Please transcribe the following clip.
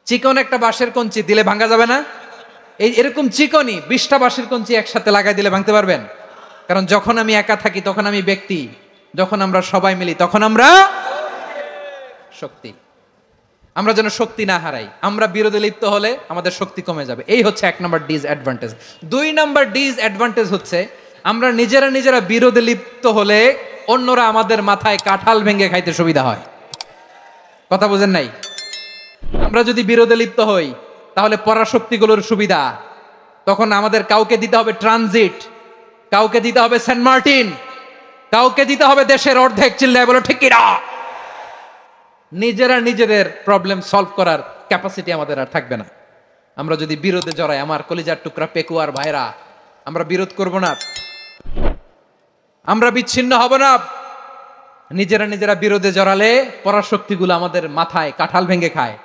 চিকন একটা বাঁশের কঞ্চি দিলে ভাঙা যাবে না? এই এরকম চিকনই 20টা বাঁশের কঞ্চি একসাথে লাগাই দিলে ভাঙতে পারবেন? কারণ যখন আমি একা থাকি তখন আমি ব্যক্তি, যখন আমরা সবাই মিলি তখন আমরা শক্তি। আমরা যেন শক্তি না হারাই। আমরা বিরোধে লিপ্ত হলে আমাদের শক্তি কমে যাবে। এই হচ্ছে 1 নম্বর ডিসঅ্যাডভান্টেজ। 2 নম্বর ডিসঅ্যাডভান্টেজ হচ্ছে আমরা নিজেরা বিরোধে লিপ্ত হলে অন্যরা আমাদের মাথায় কাঁঠাল ভেঙে খাইতে সুবিধা হয়। কথা বুঝেন নাই? আমরা যদি বিরোধে লিপ্ত হই তাহলে পরাশক্তিগুলোর সুবিধা, তখন আমাদের কাউকে দিতে হবে ট্রানজিট, কাউকে দিতে হবে সেন্ট মার্টিন, কাউকে দিতে হবে দেশের অর্ধেক। চিল্লায় বলো ঠিক কিনা? নিজেদের প্রবলেম সলভ করার ক্যাপাসিটি আমাদের আর থাকবে না। আমরা যদি বিরোধে জড়াই, আমার কলিজার টুকরা পেকুয়ার ভাইরা, আমরা বিরোধ করব না, আমরা বিচ্ছিন্ন হব না। নিজেরা বিরোধে জড়ালে পরাশক্তিগুলো আমাদের মাথায় কাঁঠাল ভেঙে খায়।